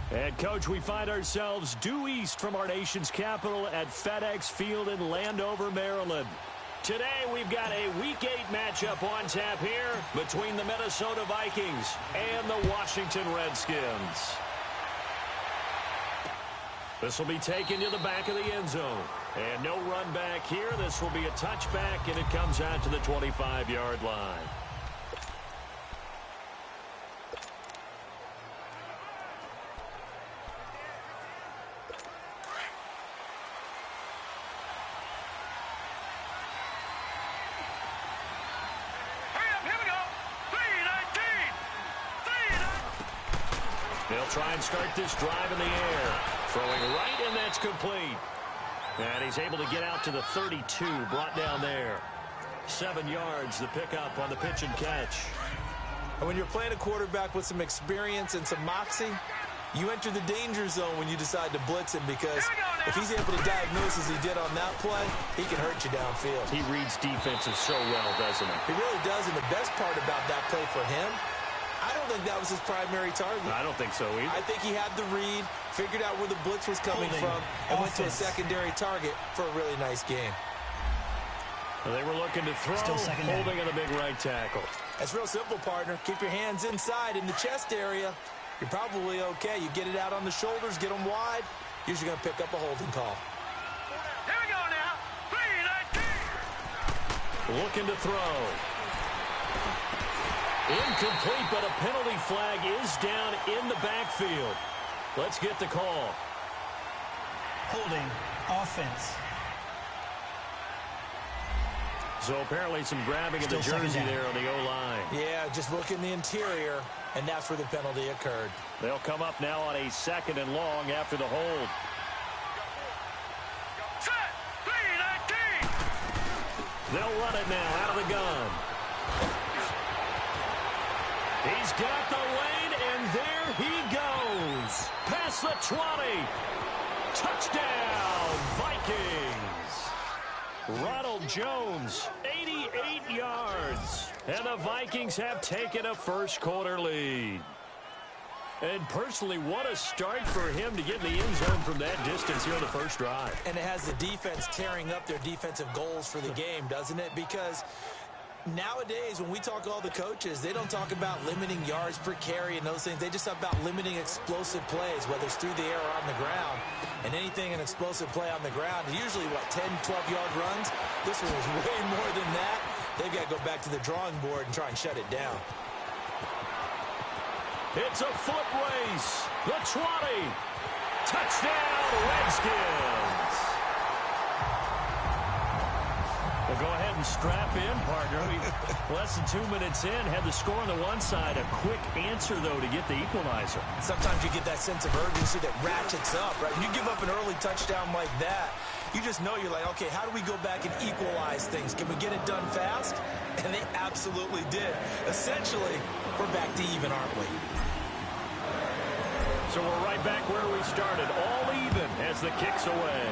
And, Coach, we find ourselves due east from our nation's capital at FedEx Field in Landover, Maryland. Today, we've got a Week 8 matchup on tap here between the Minnesota Vikings and the Washington Redskins. This will be taken to the back of the end zone. And no run back here. This will be a touchback, and it comes out to the 25-yard line. They'll try and start this drive in the air. Throwing right, and that's complete. And he's able to get out to the 32, brought down there. 7 yards, the pickup on the pitch and catch. And when you're playing a quarterback with some experience and some moxie, you enter the danger zone when you decide to blitz him, because if he's able to diagnose as he did on that play, he can hurt you downfield. He reads defenses so well, doesn't he? He really does, and the best part about that play for him, I don't think that was his primary target. I don't think so either. I think he had the read, figured out where the blitz was coming from, and went to a secondary target for a really nice game. Well, they were looking to throw, holding on the big right tackle. That's real simple, partner. Keep your hands inside in the chest area. You're probably okay. You get it out on the shoulders, get them wide. Usually going to pick up a holding call. Here we go now. 3-19. Looking to throw. Incomplete, but a penalty flag is down in the backfield. Let's get the call. Holding offense. So apparently some grabbing of the jersey there on the O-line. Yeah, just look in the interior, and that's where the penalty occurred. They'll come up now on a 2nd and long after the hold. Set. 3-19. They'll run it now out of the gun. He's got the lane, and there he goes. Past the 20. Touchdown, Vikings. Ronald Jones, 88 yards. And the Vikings have taken a first-quarter lead. And personally, what a start for him to get in the end zone from that distance here on the first drive. And it has the defense tearing up their defensive goals for the game, doesn't it? Because nowadays, when we talk to all the coaches, they don't talk about limiting yards per carry and those things. They just talk about limiting explosive plays, whether it's through the air or on the ground. And anything an explosive play on the ground, usually, 10, 12-yard runs? This one was way more than that. They've got to go back to the drawing board and try and shut it down. It's a foot race. The 20. Touchdown, Redskins. Well, go ahead and strap in, partner. Less than 2 minutes in, had the score on the one side. A quick answer, though, to get the equalizer. Sometimes you get that sense of urgency that ratchets up, right? When you give up an early touchdown like that, you just know you're like, okay, how do we go back and equalize things? Can we get it done fast? And they absolutely did. Essentially, we're back to even, aren't we? So we're right back where we started, all even as the kick's away.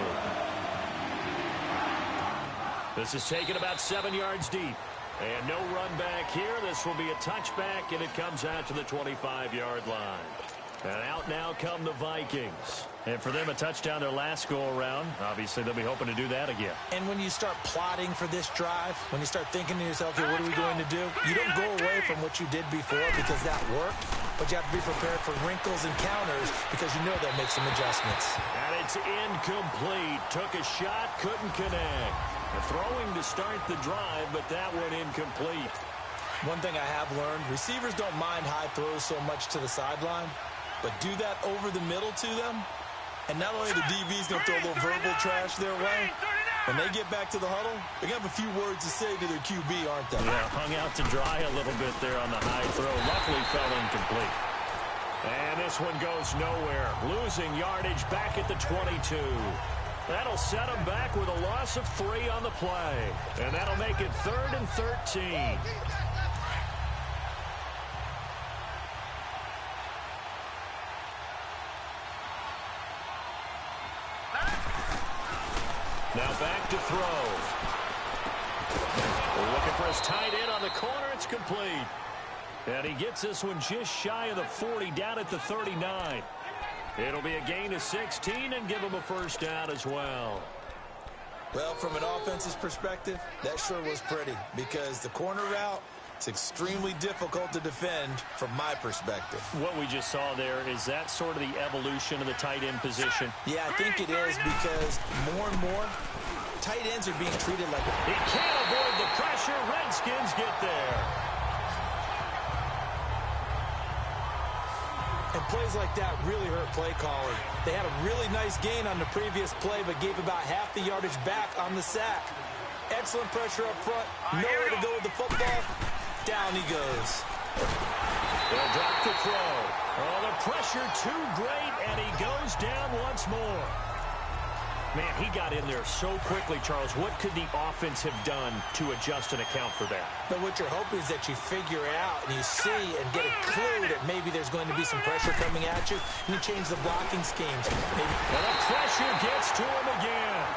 This is taken about 7 yards deep. And no run back here. This will be a touchback, and it comes out to the 25-yard line. And out now come the Vikings. And for them, a touchdown their last go-around. Obviously, they'll be hoping to do that again. And when you start plotting for this drive, when you start thinking to yourself, okay, what are we going to do? You don't go away from what you did before because that worked, but you have to be prepared for wrinkles and counters because you know they'll make some adjustments. And it's incomplete. Took a shot, couldn't connect. Throwing to start the drive, but that one incomplete. One thing I have learned, receivers don't mind high throws so much to the sideline, but do that over the middle to them, and not only the DB's going to throw a little verbal trash their way, when they get back to the huddle, they're going to have a few words to say to their QB, aren't they? Yeah, hung out to dry a little bit there on the high throw. Luckily fell incomplete. And this one goes nowhere. Losing yardage back at the 22. That'll set them back with a loss of 3 on the play. And that'll make it 3rd and 13. Now back to throw. Looking for his tight end on the corner. It's complete. And he gets this one just shy of the 40, down at the 39. It'll be a gain of 16 and give him a first down as well. Well, from an offense's perspective, that sure was pretty because the corner route, it's extremely difficult to defend from my perspective. What we just saw there, is that sort of the evolution of the tight end position? Yeah, I think it is because more and more tight ends are being treated like... He can't avoid the pressure. Redskins get there. And plays like that really hurt play calling. They had a really nice gain on the previous play, but gave about half the yardage back on the sack. Excellent pressure up front. Nowhere to go with the football. Down he goes. They'll drop the throw. Oh, the pressure too great, and he goes down once more. Man, he got in there so quickly, Charles. What could the offense have done to adjust and account for that? But what you're hoping is that you figure out and you see and get a clue that maybe there's going to be some pressure coming at you, and you change the blocking schemes. Maybe. And the pressure gets to him again.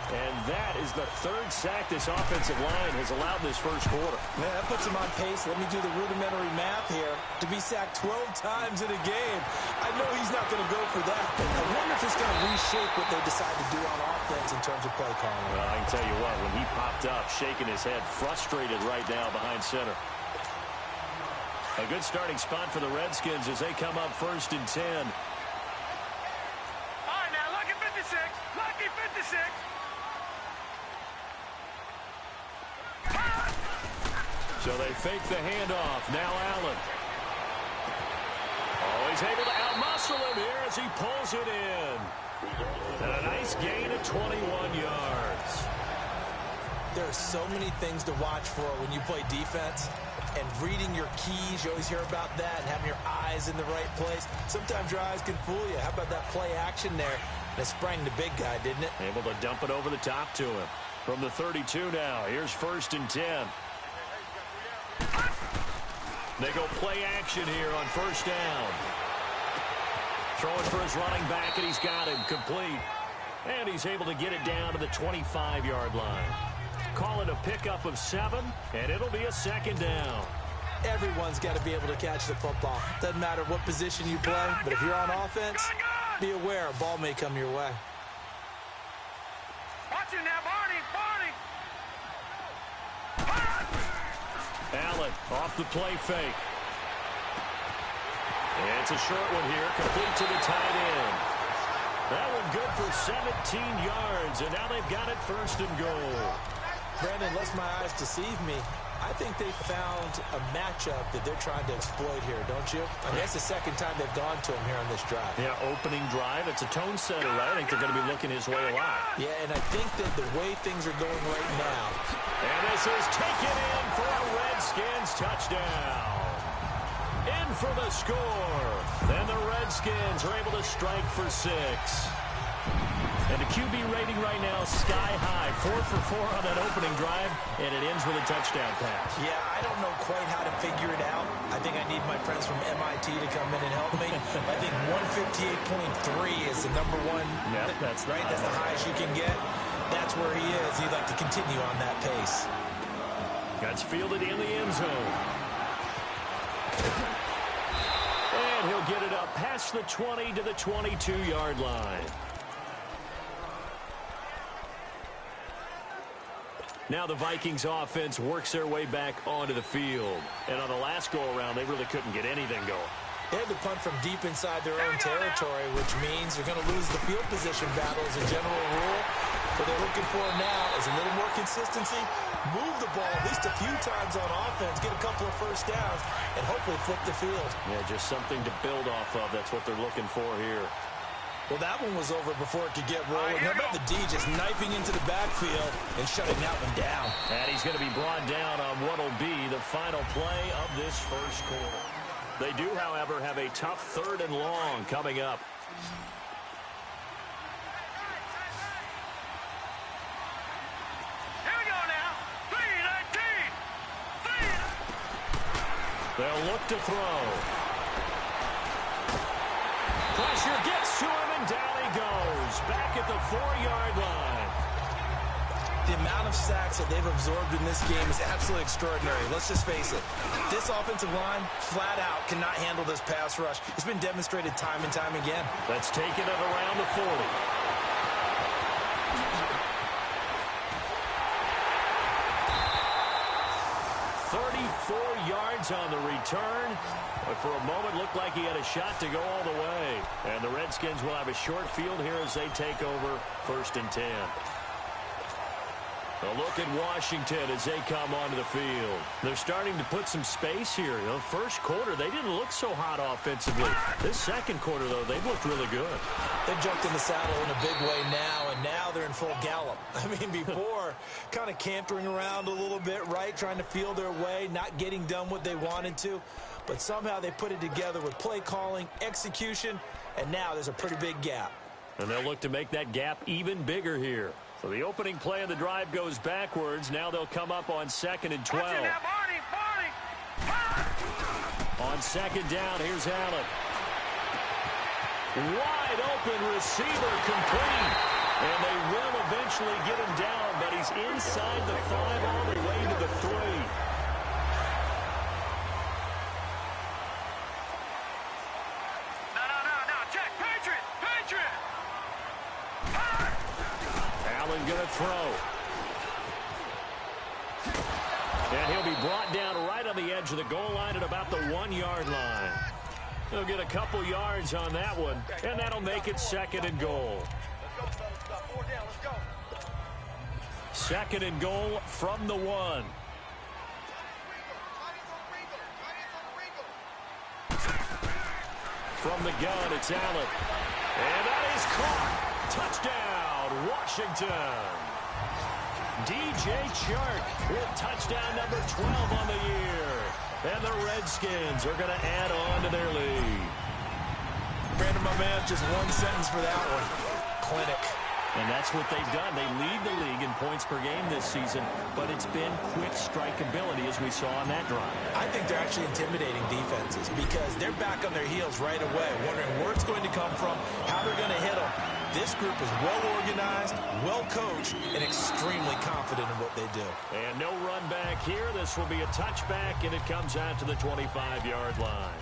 And that is the third sack this offensive line has allowed this first quarter. Man, that puts him on pace. Let me do the rudimentary math here. To be sacked 12 times in a game, I know he's not going to go for that. But I wonder if it's going to reshape what they decide to do on offense in terms of play calling. Well, I can tell you what, when he popped up, shaking his head, frustrated right now behind center. A good starting spot for the Redskins as they come up 1st and 10. All right, now, lucky 56. Lucky 56. So they fake the handoff. Now Allen. Oh, he's able to outmuscle him here as he pulls it in. And a nice gain of 21 yards. There are so many things to watch for when you play defense. And reading your keys, you always hear about that, and having your eyes in the right place. Sometimes your eyes can fool you. How about that play action there? That sprang the big guy, didn't it? Able to dump it over the top to him. From the 32 now, here's 1st and 10. They go play action here on 1st down. Throwing for his running back, and he's got him complete. And he's able to get it down to the 25-yard line. Call it a pickup of 7, and it'll be a 2nd down. Everyone's got to be able to catch the football. Doesn't matter what position you play, but if you're on offense, be aware a ball may come your way. Watch him now, Barney. Allen off the play fake. It's a short one here, complete to the tight end. That one good for 17 yards, and now they've got it 1st and goal. Brandon, lest my eyes deceive me, I think they found a matchup that they're trying to exploit here, don't you? I mean, that's the second time they've gone to him here on this drive. Yeah, opening drive. It's a tone setter, right? I think they're going to be looking his way a lot. Yeah, and I think that the way things are going right now. And this is taken in for a Redskins touchdown. In for the score. Then the Redskins are able to strike for 6. And the QB rating right now, sky high. 4 for 4 on that opening drive, and it ends with a touchdown pass. Yeah, I don't know quite how to figure it out. I think I need my friends from MIT to come in and help me. I think 158.3 is the number one. Yep, that's right. That's the highest you can get. That's where he is. He'd like to continue on that pace. That's fielded in the end zone. And he'll get it up past the 20 to the 22-yard line. Now the Vikings offense works their way back onto the field. And on the last go-around, they really couldn't get anything going. They had to punt from deep inside their own territory, which means they're going to lose the field position battle as a general rule. What they're looking for now is a little more consistency, move the ball at least a few times on offense, get a couple of first downs, and hopefully flip the field. Yeah, just something to build off of. That's what they're looking for here. Well, that one was over before it could get rolling. How about the D just knifing into the backfield and shutting that one down? And he's going to be brought down on what will be the final play of this first quarter. They do, however, have a tough 3rd and long coming up. Here we go now. 3-19. They'll look to throw. Pressure gets to him, and down he goes. Back at the 4-yard line. The amount of sacks that they've absorbed in this game is absolutely extraordinary. Let's just face it. This offensive line, flat out, cannot handle this pass rush. It's been demonstrated time and time again. Let's take it at around the 40. 34 yards on the return. But for a moment, looked like he had a shot to go all the way. And the Redskins will have a short field here as they take over 1st and 10. A look at Washington as they come onto the field. They're starting to put some space here. You know, first quarter, they didn't look so hot offensively. This second quarter, though, they've looked really good. They jumped in the saddle in a big way now, and now they're in full gallop. I mean, before, kind of cantering around a little bit, right? Trying to feel their way, not getting done what they wanted to. But somehow they put it together with play calling, execution, and now there's a pretty big gap. And they'll look to make that gap even bigger here. So the opening play of the drive goes backwards. Now they'll come up on 2nd and 12. On 2nd down, here's Allen. Wide open receiver complete. And they will eventually get him down, but he's inside the 5 all the way to the 3. Going to throw. And he'll be brought down right on the edge of the goal line at about the 1-yard line. He'll get a couple yards on that one, and that'll make it 2nd and goal. 2nd and goal from the 1. From the gun, it's Allen. And that is caught. Touchdown, Washington. DJ Chark with touchdown number 12 on the year. And the Redskins are going to add on to their lead. Brandon, my man, just one sentence for that one. Clinic. And that's what they've done. They lead the league in points per game this season, but it's been quick strikeability as we saw on that drive. I think they're actually intimidating defenses because they're back on their heels right away, wondering where it's going to come from, how they're going to hit them. This group is well-organized, well-coached, and extremely confident in what they do. And no run back here. This will be a touchback, and it comes out to the 25-yard line.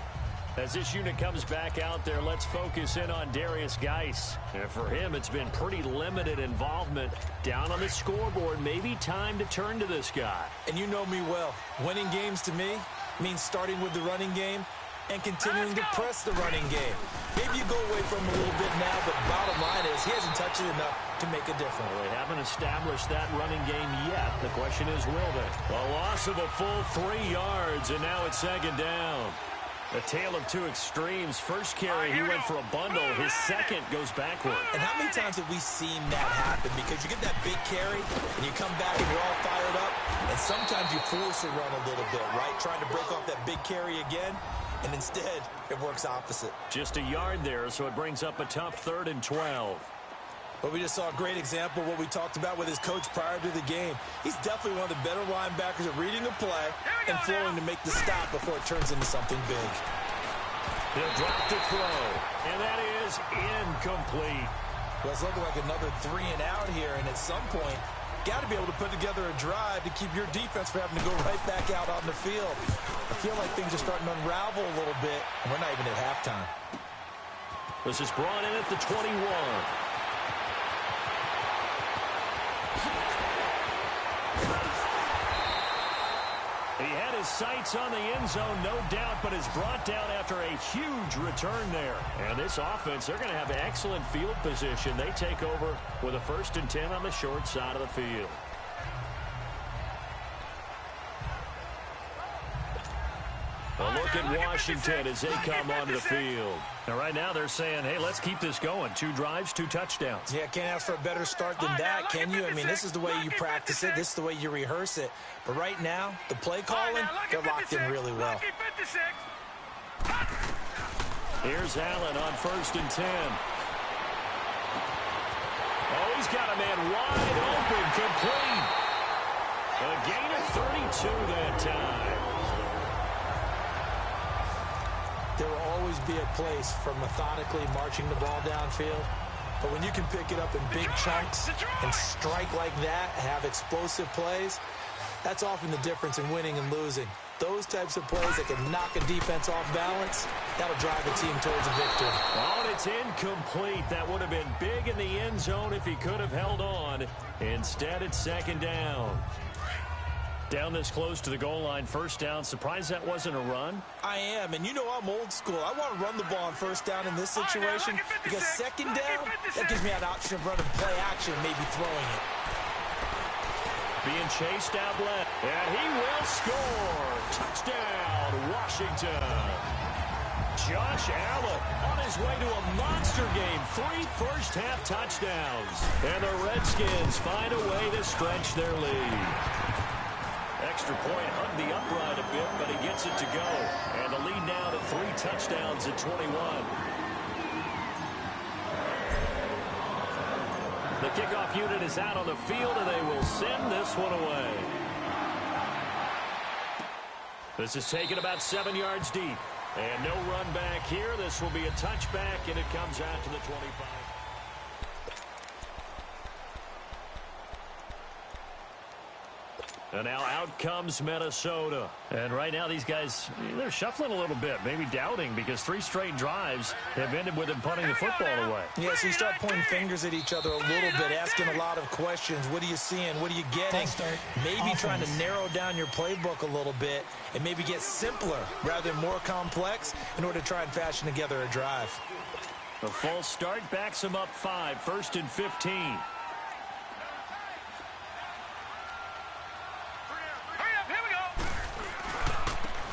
As this unit comes back out there, let's focus in on Darius Geis. And for him, it's been pretty limited involvement. Down on the scoreboard, maybe time to turn to this guy. And you know me well. Winning games to me means starting with the running game and continuing to press the running game. Maybe you go away from him a little bit now, but bottom line is he hasn't touched it enough to make a difference. Well, they haven't established that running game yet. The question is, will they? A loss of a full 3 yards, and now it's 2nd down. A tale of two extremes. First carry, he went for a bundle. His second goes backward. And how many times have we seen that happen? Because you get that big carry, and you come back and you're all fired up, and sometimes you force a run a little bit, right? Trying to break off that big carry again, and instead, it works opposite. Just a yard there, so it brings up a tough 3rd and 12. But we just saw a great example of what we talked about with his coach prior to the game. He's definitely one of the better linebackers at reading the play and flowing to make the stop before it turns into something big. He'll drop to throw, and that is incomplete. Well, it's looking like another 3 and out here, and at some point, got to be able to put together a drive to keep your defense from having to go right back out on the field. I feel like things are starting to unravel a little bit, and we're not even at halftime. This is brought in at the 21. He had his sights on the end zone, no doubt, but is brought down after a huge return there. And this offense, they're going to have excellent field position. They take over with a 1st and 10 on the short side of the field. A look at Washington as they come onto the field. Now, right now, they're saying, hey, let's keep this going. 2 drives, 2 touchdowns. Yeah, can't ask for a better start than that, can you? I mean, this is the way you practice it. This is the way you rehearse it. But right now, the play calling, they're locked in really well. Here's Allen on 1st and 10. Oh, he's got a man wide open, complete. A gain of 32 that time. There will always be a place for methodically marching the ball downfield But when you can pick it up in big chunks and strike like that, have explosive plays, that's often the difference in winning and losing. Those types of plays that can knock a defense off balance, that'll drive a team towards a victory. Oh, and it's incomplete. That would have been big in the end zone if he could have held on. Instead, it's second down. Down this close to the goal line, first down. Surprised that wasn't a run? I am, and you know I'm old school. I want to run the ball on first down in this situation because second down, that gives me an option of running play action, maybe throwing it. Being chased out left, and he will score. Touchdown, Washington. Josh Allen on his way to a monster game. 3 first-half touchdowns. And the Redskins find a way to stretch their lead. Extra point hugged the upright a bit, but he gets it to go. And the lead now to 3 touchdowns at 21. The kickoff unit is out on the field, and they will send this one away. This is taken about 7 yards deep. And no run back here. This will be a touchback, and it comes out to the 25. And now out comes Minnesota. And right now these guys, they're shuffling a little bit, maybe doubting, because 3 straight drives have ended with them punting the football away. Yeah, so you start pointing fingers at each other a little bit, asking a lot of questions. What are you seeing? What are you getting? Maybe trying to narrow down your playbook a little bit and maybe get simpler rather than more complex in order to try and fashion together a drive. The false start backs them up 5, 1st and 15.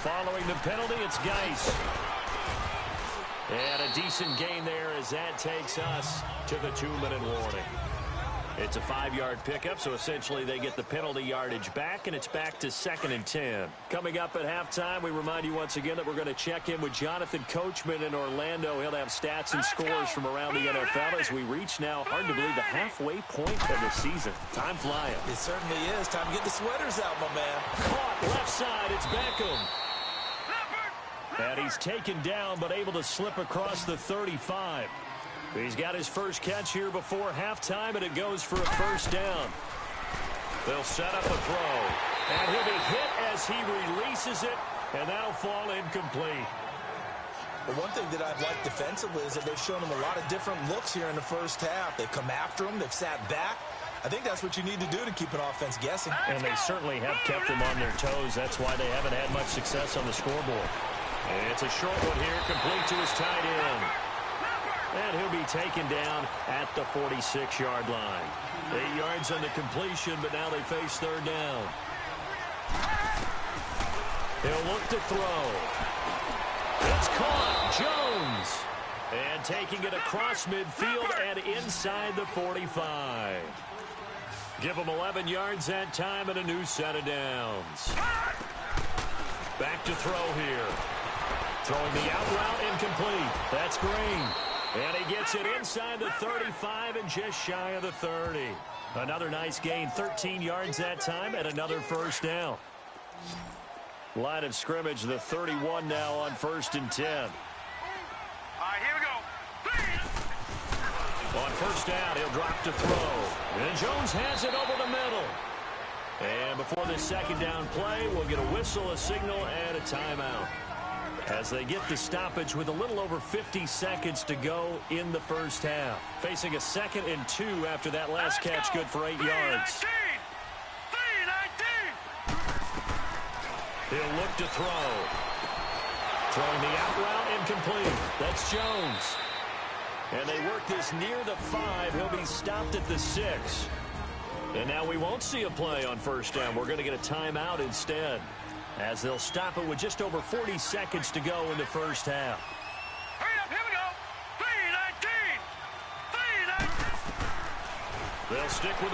Following the penalty, it's Geis. And a decent gain there as that takes us to the 2-minute warning. It's a 5-yard pickup, so essentially they get the penalty yardage back, and it's back to 2nd and 10. Coming up at halftime, we remind you once again that we're going to check in with Jonathan Coachman in Orlando. He'll have stats and scores from around the NFL as we reach now, hard to believe, the halfway point of the season. Time flying. It certainly is. Time to get the sweaters out, my man. Caught left side, it's Beckham. And he's taken down, but able to slip across the 35. He's got his first catch here before halftime, and it goes for a first down. They'll set up a throw. And he'll be hit as he releases it, and that'll fall incomplete. But one thing that I've liked defensively is that they've shown him a lot of different looks here in the first half. They've come after him. They've sat back. I think that's what you need to do to keep an offense guessing. And they certainly have kept them on their toes. That's why they haven't had much success on the scoreboard. It's a short one here, complete to his tight end. And he'll be taken down at the 46-yard line. 8 yards on the completion, but now they face third down. He'll look to throw. It's caught. Jones. And taking it across midfield and inside the 45. Give them 11 yards that time and a new set of downs. Back to throw here. Throwing the out route, incomplete. That's Green. And he gets it inside the 35 and just shy of the 30. Another nice gain, 13 yards that time, and another first down. Line of scrimmage, the 31 now on 1st and 10. All right, here we go. On first down, he'll drop to throw. And Jones has it over the middle. And before this second down play, we'll get a whistle, a signal, and a timeout. As they get the stoppage with a little over 50 seconds to go in the first half. Facing a 2nd and 2 after that last catch, good for 8 yards. 3-19. He'll look to throw. Throwing the out route, incomplete. That's Jones. And they work this near the 5. He'll be stopped at the 6. And now we won't see a play on first down. We're going to get a timeout instead, as they'll stop it with just over 40 seconds to go in the first half. Hurry up, here we go. 3-19. They'll stick with it.